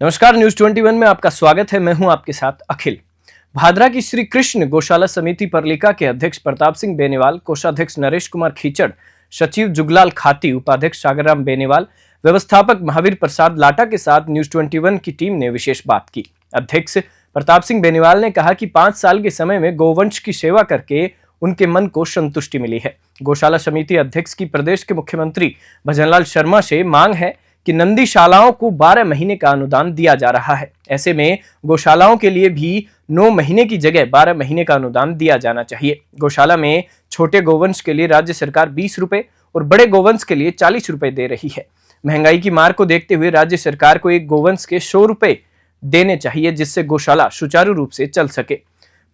नमस्कार, न्यूज 21 में आपका स्वागत है। मैं हूं आपके साथ अखिल। भादरा की श्री कृष्ण गौशाला समिति परलिका के अध्यक्ष प्रताप सिंह बेनीवाल, कोषाध्यक्ष नरेश कुमार खीचड़, सचिव जुगलाल खाती, उपाध्यक्ष सागरराम बेनीवाल, व्यवस्थापक महावीर प्रसाद लाटा के साथ न्यूज 21 की टीम ने विशेष बात की। अध्यक्ष प्रताप सिंह बेनीवाल ने कहा कि 5 साल के समय में गौवंश की सेवा करके उनके मन को संतुष्टि मिली है। गौशाला समिति अध्यक्ष की प्रदेश के मुख्यमंत्री भजनलाल शर्मा से मांग है कि नंदीशालाओं को 12 महीने का अनुदान दिया जा रहा है। ऐसे में गौशालाओं के लिए भी 9 महीने की जगह 12 महीने का अनुदान दिया जाना चाहिए। गौशाला में छोटे गोवंश के लिए राज्य सरकार 20 रुपए और बड़े गोवंश के लिए 40 रुपए दे रही है। महंगाई की मार को देखते हुए राज्य सरकार को एक गोवंश के 100 रुपए देने चाहिए, जिससे गौशाला सुचारू रूप से चल सके।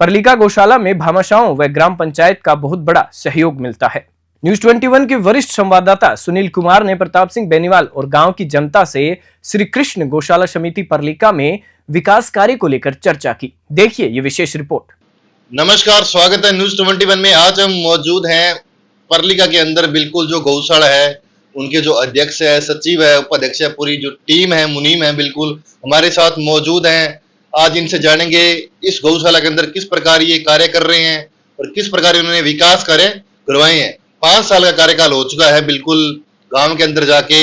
परलिका गौशाला में भामाशाहों व ग्राम पंचायत का बहुत बड़ा सहयोग मिलता है। न्यूज 21 के वरिष्ठ संवाददाता सुनील कुमार ने प्रताप सिंह बेनीवाल और गांव की जनता से श्री कृष्ण गौशाला समिति परलिका में विकास कार्य को लेकर चर्चा की। देखिए ये विशेष रिपोर्ट। नमस्कार, स्वागत है न्यूज 21 में। आज हम मौजूद हैं परलिका के अंदर। बिल्कुल जो गौशाला है, उनके जो अध्यक्ष है, सचिव है, उपाध्यक्ष है, पूरी जो टीम है, मुनीम है, बिल्कुल हमारे साथ मौजूद हैं। आज इनसे जानेंगे इस गौशाला के अंदर किस प्रकार ये कार्य कर रहे हैं और किस प्रकार उन्होंने विकास कार्य करवाए हैं। 5 साल का कार्यकाल हो चुका है। बिल्कुल गांव के अंदर जाके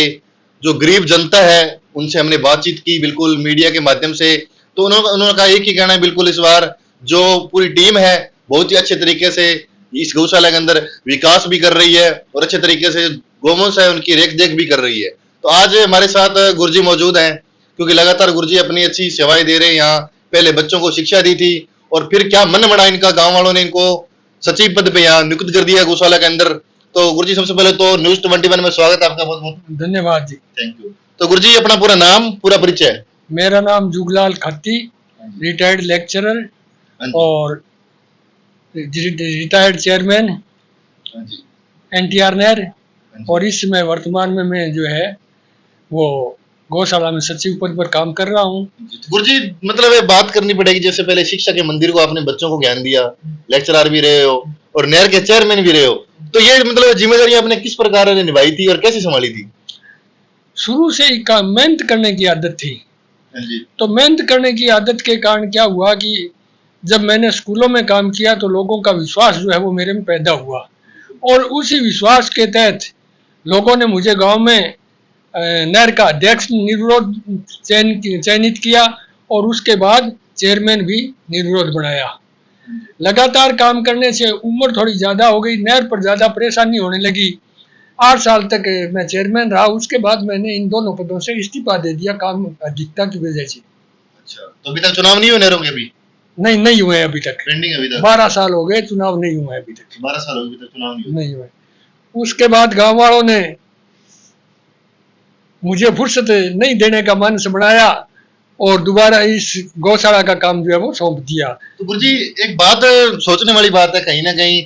जो गरीब जनता है उनसे हमने बातचीत की, बिल्कुल मीडिया के माध्यम से। तो उन्होंने कहा एक ही कहना है, बिल्कुल इस बार जो पूरी टीम है बहुत ही अच्छे तरीके से इस गौशाला के अंदर विकास भी कर रही है और अच्छे तरीके से गौवंश है उनकी रेख देख भी कर रही है। तो आज हमारे साथ गुरुजी मौजूद हैं, क्योंकि लगातार गुरुजी अपनी अच्छी सेवाएं दे रहे हैं। यहाँ पहले बच्चों को शिक्षा दी थी और फिर क्या मन बना इनका, गाँव वालों ने इनको सचिव पद पे यहाँ नियुक्त कर दिया गौशाला के अंदर। तो गुरुजी सबसे पहले तो न्यूज 21 में स्वागत है आपका, बहुत बहुत धन्यवाद जी। Thank you. तो गुरुजी अपना पूरा नाम, पूरा परिचय। मेरा नाम जुगलाल खाती, रिटायर्ड लेक्चरर और रिटायर्ड चेयरमैन NTR नहर, और इस समय वर्तमान में मैं जो है वो गौशाला में सचिव पद पर काम कर रहा हूँ। गुरुजी मतलब ये बात करनी पड़ेगी, जैसे पहले शिक्षा के मंदिर को आपने बच्चों को ज्ञान दिया, लेक्चरर भी रहे हो और नहर के चेयरमैन भी रहे हो, तो ये मतलब जिम्मेदारी आपने किस प्रकार निभाई थी और कैसे संभाली थी? शुरू से ही मेहनत करने की आदत थी। तो मेहनत करने की आदत के कारण क्या हुआ कि जब मैंने स्कूलों में काम किया तो लोगों का विश्वास जो है वो मेरे में पैदा हुआ, और उसी विश्वास के तहत लोगों ने मुझे गांव में नहर का अध्यक्ष निर्विरोध चयनित किया और उसके बाद चेयरमैन भी निर्विरोध बनाया। लगातार काम करने से उम्र थोड़ी ज्यादा हो गई, नहर पर ज्यादा परेशानी होने लगी। 8 साल तक मैं चेयरमैन रहा, उसके बाद मैंने इन दोनों पदों से इस्तीफा दे दिया काम अधिकता की वजह से। अच्छा, तो अभी तक चुनाव नहीं हुए नहरों के? भी नहीं हुए अभी तक। पेंडिंग अभी तक 12 साल हो गए, चुनाव नहीं हुआ अभी तक। 12 साल हो गए अभी तक चुनाव नहीं हुए। उसके बाद गांव वालों ने मुझे फुर्सत नहीं देने का मन से बनाया और दोबारा इस गौशाला का काम जो है वो सौंप दिया। तो गुरुजी एक बात सोचने वाली बात है, कहीं ना कहीं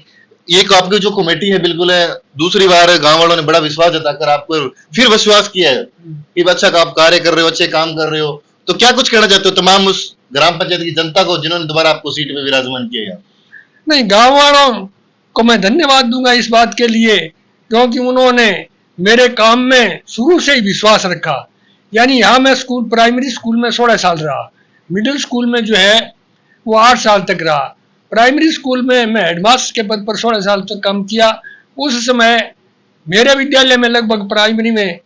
एक आपकी जो कमेटी है बिल्कुल है, दूसरी बार गांव वालों ने बड़ा विश्वास जताकर आपको फिर विश्वास किया है कि अच्छा आप कार्य कर रहे हो, अच्छे काम कर रहे हो। तो क्या कुछ कहना चाहते हो तमाम उस ग्राम पंचायत की जनता को जिन्होंने दोबारा आपको सीट पे विराजमान किया? नहीं, गाँव वालों को मैं धन्यवाद दूंगा इस बात के लिए, क्योंकि उन्होंने मेरे काम में शुरू से ही विश्वास रखा। यानी यहाँ मैं प्राइमरी स्कूल में 16 साल रहा, मिडिल स्कूल में जो है वो 8 साल तक रहा, प्राइमरी स्कूल में मैं हेडमास्टर के पद पर 16 साल तक काम किया। उस समय मेरे विद्यालय में लगभग प्राइमरी में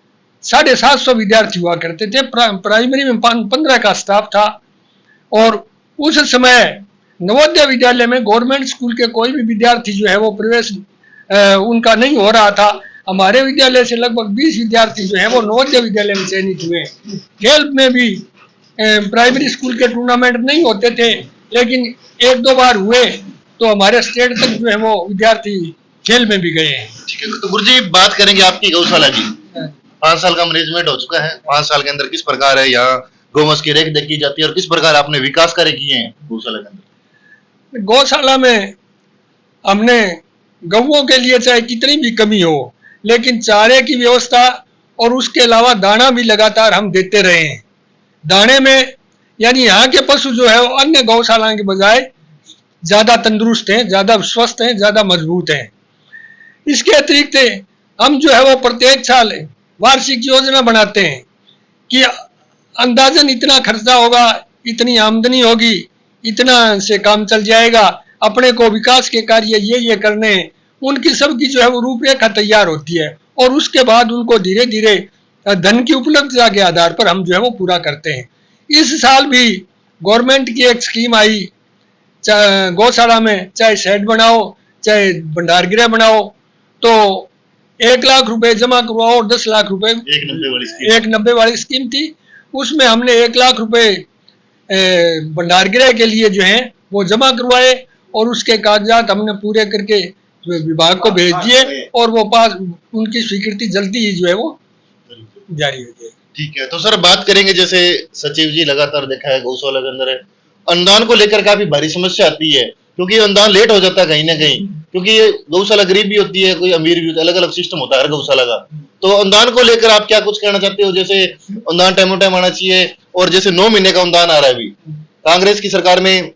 750 विद्यार्थी हुआ करते थे, प्राइमरी में 15 का स्टाफ था। और उस समय नवोदय विद्यालय में गवर्नमेंट स्कूल के कोई भी विद्यार्थी जो है वो प्रवेश उनका नहीं हो रहा था। हमारे विद्यालय से लगभग 20 विद्यार्थी जो है वो नवोदय विद्यालय में चयनित हुए। खेल में भी प्राइमरी स्कूल के टूर्नामेंट नहीं होते थे, लेकिन 1-2 बार हुए तो हमारे स्टेट तक जो है वो विद्यार्थी खेल में भी गए। ठीक है, तो गुरुजी बात करेंगे आपकी गौशाला की। 5 साल का मैनेजमेंट हो चुका है। 5 साल के अंदर किस प्रकार है यहाँ गौवंश की रेख देख की जाती है और किस प्रकार आपने विकास कार्य किए हैं गौशाला के अंदर? गौशाला में हमने गौओं के लिए चाहे कितनी भी कमी हो, लेकिन चारे की व्यवस्था और उसके अलावा दाना भी लगातार हम देते रहे हैं। दाने में यानी यहाँ के पशु जो है वो अन्य गौशालाओं के बजाय ज्यादा तंदुरुस्त हैं, ज्यादा स्वस्थ हैं, ज्यादा मजबूत हैं। इसके अतिरिक्त हम जो है वो प्रत्येक साल वार्षिक योजना बनाते हैं कि अंदाजन इतना खर्चा होगा, इतनी आमदनी होगी, इतना से काम चल जाएगा, अपने को विकास के कार्य ये करने हैं, उनकी सबकी जो है वो रूपरेखा तैयार होती है और उसके बाद उनको धीरे धीरे धन की उपलब्धता के आधार पर हम जो है वो पूरा करते हैं। इस साल भी गवर्नमेंट की एक स्कीम आई, गौशाला में चाहे शेड बनाओ चाहे भंडारगृह बनाओ, तो 1 लाख रुपए जमा करवाओ और 10 लाख रुपए 190 वाली स्कीम थी। उसमें हमने 1 लाख रुपए भंडारगृह के लिए जो है वो जमा करवाए और उसके कागजात हमने पूरे करके विभाग को भेज दिए और वो पास उनकी स्वीकृति जल्दी ही जो है वो जारी हो जाएगी। ठीक है, तो सर बात करेंगे, जैसे सचिव जी लगातार देखा है गौशाला के अंदर अनुदान को लेकर काफी भारी समस्या आती है, क्योंकि अनुदान लेट हो जाता है कहीं ना कहीं, क्योंकि ये गौशाला गरीब भी होती है, कोई अमीर भी होता है, अलग अलग सिस्टम होता है हर गौशाला का। तो अनुदान को लेकर आप क्या कुछ कहना चाहते हो? जैसे अनुदान टाइम आना चाहिए, और जैसे 9 महीने का अनुदान आ रहा है, अभी कांग्रेस की सरकार में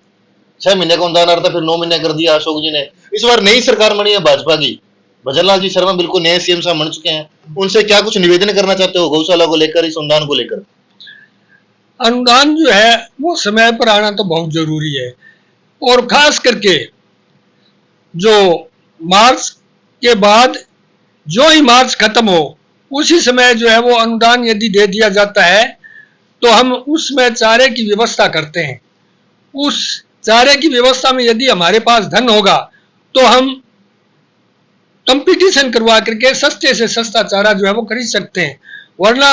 6 महीने का अनुदान आ रहा था, फिर 9 महीने कर दिया अशोक जी ने। इस बार नई सरकार बनी है भाजपा की, भजन लाल जी शर्मा बिल्कुल नए सीएम साहब बन चुके हैं, उनसे क्या कुछ निवेदन करना चाहते हो गौशाला को लेकर, इस अनुदान को लेकर? अनुदान जो है वो समय पर आना तो बहुत जरूरी है, और खास करके जो मार्च के बाद, जो ही मार्च खत्म हो उसी समय जो है वो अनुदान यदि दे दिया जाता है तो हम उसमें चारे की व्यवस्था करते हैं। उस चारे की व्यवस्था में यदि हमारे पास धन होगा तो हम कंपटीशन करवा करके सस्ते से सस्ता चारा जो है वो खरीद सकते हैं, वरना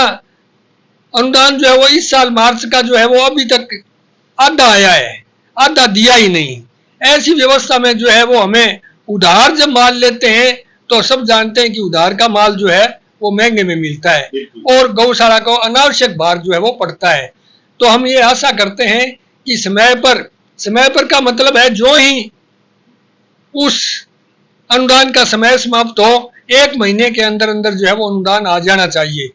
अनुदान जो है वो इस साल मार्च का जो है वो अभी तक आधा आया है, आधा दिया ही नहीं। ऐसी व्यवस्था में जो है वो हमें उधार जब माल लेते हैं तो सब जानते हैं कि उधार का माल जो है वो महंगे में मिलता है और गौशाला को अनावश्यक भार जो है वो पड़ता है। तो हम ये आशा करते हैं कि समय पर का मतलब है जो ही उस अनुदान का समय समाप्त हो 1 महीने के अंदर अंदर जो है वो अनुदान आ जाना चाहिए।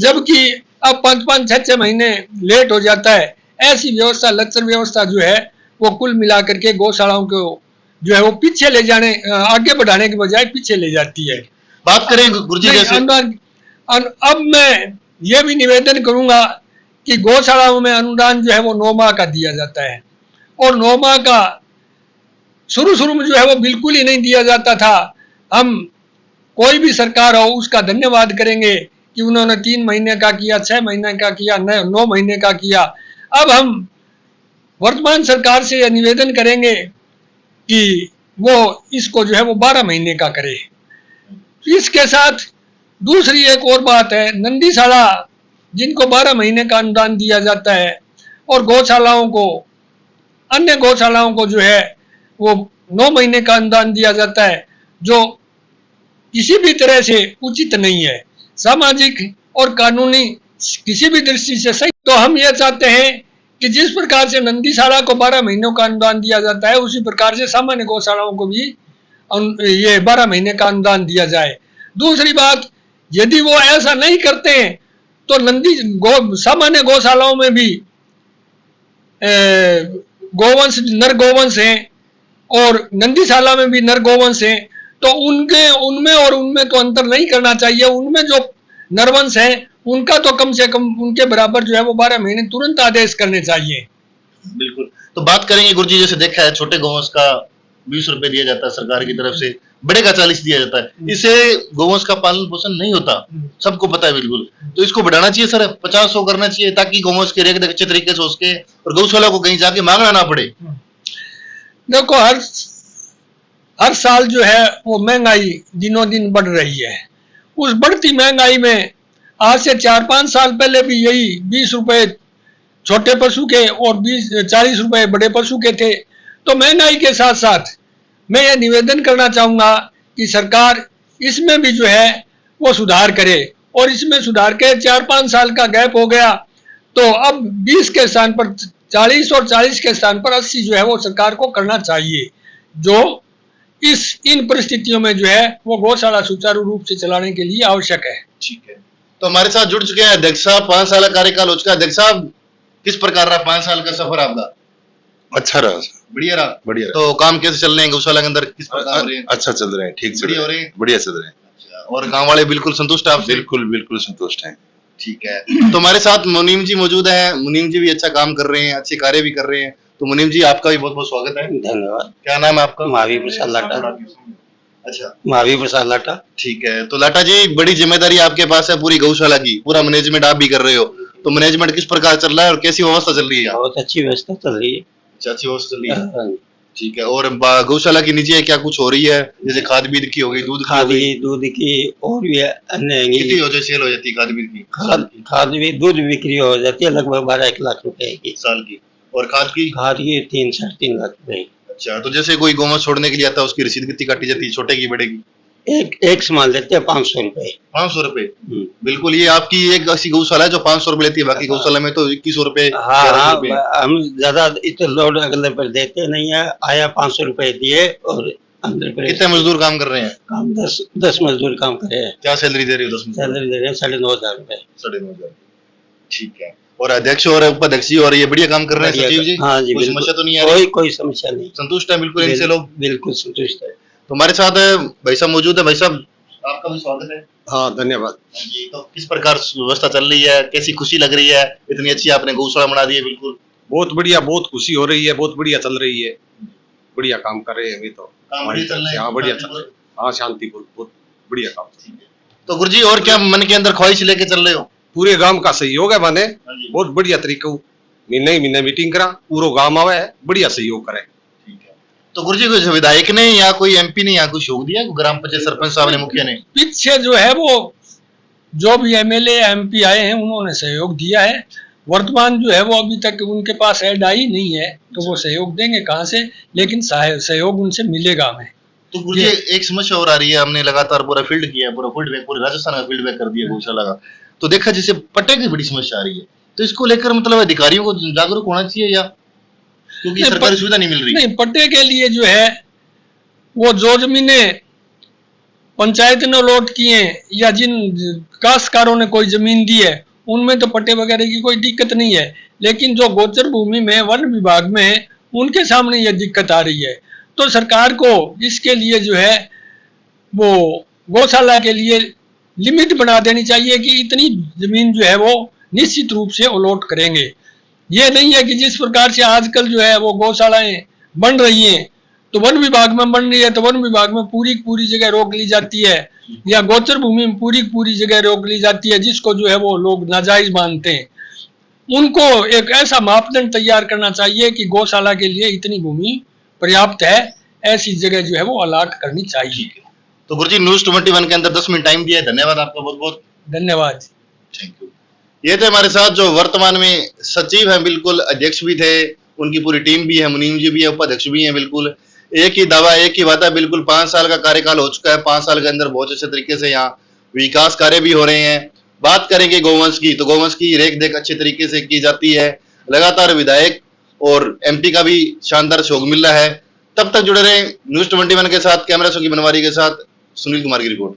जबकि अब 5-5, 6-6 महीने लेट हो जाता है। ऐसी व्यवस्था, लचर व्यवस्था जो है वो कुल मिलाकर के गौशालाओं को जो है वो पीछे ले जाने, आगे बढ़ाने के बजाय पीछे ले जाती है। बात करें गुरुजी जैसे अब मैं ये भी निवेदन करूंगा कि गौशालाओं में अनुदान जो है वो 9 माह का दिया जाता है, और 9 माह का शुरू में जो है वो बिल्कुल ही नहीं दिया जाता था। हम कोई भी सरकार हो उसका धन्यवाद करेंगे कि उन्होंने 3 महीने का किया, 6 महीने का किया, 9 महीने का किया। अब हम वर्तमान सरकार से यह निवेदन करेंगे कि वो इसको जो है वो 12 महीने का करे। इसके साथ दूसरी एक और बात है, नंदीशाला जिनको 12 महीने का अनुदान दिया जाता है और गौशालाओं को, अन्य गौशालाओं को जो है वो 9 महीने का अनुदान दिया जाता है, जो किसी भी तरह से उचित नहीं है, सामाजिक और कानूनी किसी भी दृष्टि से सही। तो हम ये चाहते हैं कि जिस प्रकार से नंदीशाला को 12 महीनों का अनुदान दिया जाता है उसी प्रकार से सामान्य गौशालाओं को भी ये 12 महीने का अनुदान दिया जाए। दूसरी बात, यदि वो ऐसा नहीं करते हैं तो सामान्य गौशालाओं में भी गोवंश, नर गोवंश हैं और नंदीशाला में भी नर गोवंश हैं, तो उनमें तो अंतर नहीं करना चाहिए। उनमें जो नरवंश है उनका तो कम से कम उनके बराबर जो है वो 12 महीने तुरंत आदेश करने चाहिए। बिल्कुल। तो बात करेंगे गुरुजी, जैसे देखा है छोटे गोवंश का 20 रुपए दिया जाता है सरकार की तरफ से, बड़े का 40 दिया जाता है। इससे गोवंश का पालन पोषण नहीं होता, सबको पता है बिल्कुल। तो इसको बढ़ाना चाहिए सर, 50 करना चाहिए ताकि गोवंश के रेख अच्छे तरीके से हो सके और गौशाला को कहीं जाके मांगना ना पड़े। देखो, हर साल जो है वो महंगाई दिनों दिन बढ़ रही है। उस बढ़ती महंगाई में आज से 4-5 साल पहले भी यही 20 रुपए छोटे पशु के और 40 रुपए बड़े पशु के थे। तो महंगाई के साथ साथ मैं ये निवेदन करना चाहूंगा कि सरकार इसमें भी जो है वो सुधार करे, और इसमें सुधार के 4-5 साल का गैप हो गया तो अब 20 के स्थान पर 40 और 40 के स्थान पर 80 जो है वो सरकार को करना चाहिए, जो इन परिस्थितियों में जो है वो गौशाला सुचारू रूप से चलाने के लिए आवश्यक है। ठीक है, तो हमारे साथ जुड़ चुके हैं अध्यक्ष साहब, 5 साल का कार्यकाल हो चुका है। अध्यक्ष साहब, किस प्रकार रहा 5 साल का सफर आपका? अच्छा रहा, बढ़िया रहा। बढ़िया। तो काम कैसे चल रहे हैं गौशाला के अंदर, किस प्रकार हो रहे हैं? अच्छा चल रहे हैं, ठीक चल रहे हैं, बढ़िया चल रहे हैं। और गांव वाले बिल्कुल संतुष्ट हैं आपसे? बिल्कुल संतुष्ट हैं। ठीक है। तो हमारे साथ मुनीम जी मौजूद हैं। मुनीम जी भी अच्छा काम कर रहे हैं, अच्छे कार्य भी कर रहे हैं। तो मुनीम जी आपका भी बहुत बहुत स्वागत है। धन्यवाद। क्या नाम है आपका? महावीर प्रसाद लाटा। अच्छा, महावीर प्रसाद लाटा। ठीक है। तो लाटा जी, बड़ी जिम्मेदारी आपके पास है पूरी गौशाला की, पूरा मैनेजमेंट आप भी कर रहे हो। तो मैनेजमेंट किस प्रकार चल रहा है और कैसी व्यवस्था चल रही है? बहुत अच्छी व्यवस्था चल रही है। अच्छा, अच्छी व्यवस्था चल रही है। हाँ, ठीक है। और गौशाला की नीचे क्या कुछ हो रही है, जैसे खाद बीज की हो गई, दूध की हो खाद गई? की, दूध की और भी अन्य कितनी हो जाए सेल हो जाती है खाद बीज की? खाद भी, दूध बिक्री हो जाती है लगभग 12-1 लाख रुपए की। साल की। और खाद की? खाद की 3-3.5 लाख रुपए। अच्छा, तो जैसे कोई गौवंश छोड़ने के लिए आता है, उसकी रसीद कितनी काटी जाती है, छोटे की बड़े की? एक सामान लेते हैं 500 रुपए। 500 रुपए? बिल्कुल। ये आपकी एक ऐसी गौशाला है जो 500 रुपए लेती है, बाकी गौशाला में तो 2100 रुपए, हाँ 1100 रुपए। हम ज्यादा इतने लोड अगले पर देते नहीं है। आया 500 रुपए दिए और अंदर पर कितने मजदूर काम कर रहे हैं? काम 10 मजदूर काम करे हैं। क्या सैलरी दे रही हो? 10 मजदूर? सैलरी दे रहे हैं 9,500 रुपए। 9,500। ठीक है। और अध्यक्ष और उपाध्यक्ष जी और ये बढ़िया काम कर रहे हैं सचिव जी? हाँ जी, कोई बिल्कुल। समस्या तो नहीं आ रही? कोई समस्या नहीं। संतुष्ट है बिल्कुल इनसे लोग? बिल्कुल संतुष्ट है। तो हमारे साथ भाई साहब मौजूद है। भाई साहब, आपका भी स्वागत है। हाँ, धन्यवाद। जी, तो किस प्रकार व्यवस्था चल रही है, कैसी खुशी लग रही है, इतनी अच्छी आपने गौशाला बना दी है? बिल्कुल बहुत बढ़िया, बहुत खुशी हो रही है, बहुत बढ़िया चल रही है, बढ़िया काम कर रहे हैं अभी तो। काम बढ़िया चल रहा है? हाँ, बढ़िया चल रहा है। हाँ, शांतिपूर्ण, बहुत बढ़िया काम। तो गुरुजी, और क्या मन के अंदर ख्वाहिश लेके चल रहे हो? पूरे गांव का सहयोग है माने, हाँ जी। बहुत बढ़िया तरीका। महीने मीटिंग करा, पूरा गांव आवे, बढ़िया सहयोग करे। ठीक है। तो गुरुजी, कोई विधायक ने या कोई एमपी ने यहाँ कुछ सहयोग दिया, ग्राम पंचायत सरपंच साहब ने, मुखिया ने? पीछे जो है वो जो भी एमएलए एमपी आए हैं उन्होंने सहयोग दिया है। वर्तमान जो है वो अभी तक उनके पास ऐड आई नहीं है, तो वो सहयोग देंगे कहाँ से, लेकिन सहयोग उनसे मिलेगा हमें। तो गुरुजी, एक समस्या और आ रही है। हमने लगातार पूरा फील्ड किया, पूरा फील्डबैक, पूरे राजस्थान का फील्डबैक कर दिया गौशाला का। तो देखा जैसे पट्टे की बड़ी समस्या आ रही है, तो इसको लेकर मतलब अधिकारियों को जागरूक होना चाहिए, या क्योंकि सरकारी सुविधा नहीं मिल रही? नहीं, पट्टे के लिए जो है वो जो जमीनें पंचायत ने अलॉट की हैं या जिन काश्तकारों ने कोई जमीन दी है उनमें तो पट्टे वगैरह की कोई दिक्कत नहीं है, लेकिन जो गोचर भूमि में वन विभाग में है उनके सामने यह दिक्कत आ रही है। तो सरकार को इसके लिए जो है वो गौशाला के लिए लिमिट बना देनी चाहिए कि इतनी जमीन जो है वो निश्चित रूप से अलॉट करेंगे। ये नहीं है कि जिस प्रकार से आजकल जो है वो गौशालाएं बन रही हैं, तो वन विभाग में बन रही है तो वन विभाग में पूरी जगह रोक ली जाती है, या गोचर भूमि में पूरी जगह रोक ली जाती है, जिसको जो है वो लोग नाजायज मानते हैं। उनको एक ऐसा मापदंड तैयार करना चाहिए कि गौशाला के लिए इतनी भूमि पर्याप्त है, ऐसी जगह जो है वो अलॉट करनी चाहिए। तो गुरुजी, न्यूज़ 21 के अंदर 10 मिनट टाइम दिया है, धन्यवाद आपका, बहुत बहुत धन्यवाद। Thank you. ये थे हमारे साथ जो वर्तमान में सचिव हैं, बिल्कुल अध्यक्ष भी थे, उनकी पूरी टीम भी है, मुनीम जी भी है, उपाध्यक्ष भी हैं। बिल्कुल एक ही दावा, एक ही वादा, बिल्कुल 5 साल का कार्यकाल हो चुका है। 5 साल के अंदर बहुत अच्छे तरीके से यहाँ विकास कार्य भी हो रहे हैं। बात करेंगे गौवंश की, तो गौवंश की रेख देख अच्छे तरीके से की जाती है। लगातार विधायक और एमपी का भी शानदार सहयोग मिल रहा है। तब तक जुड़े रहे न्यूज़ 21 के साथ। कैमरा सो की बनवारी के साथ सुनील कुमार की रिपोर्ट।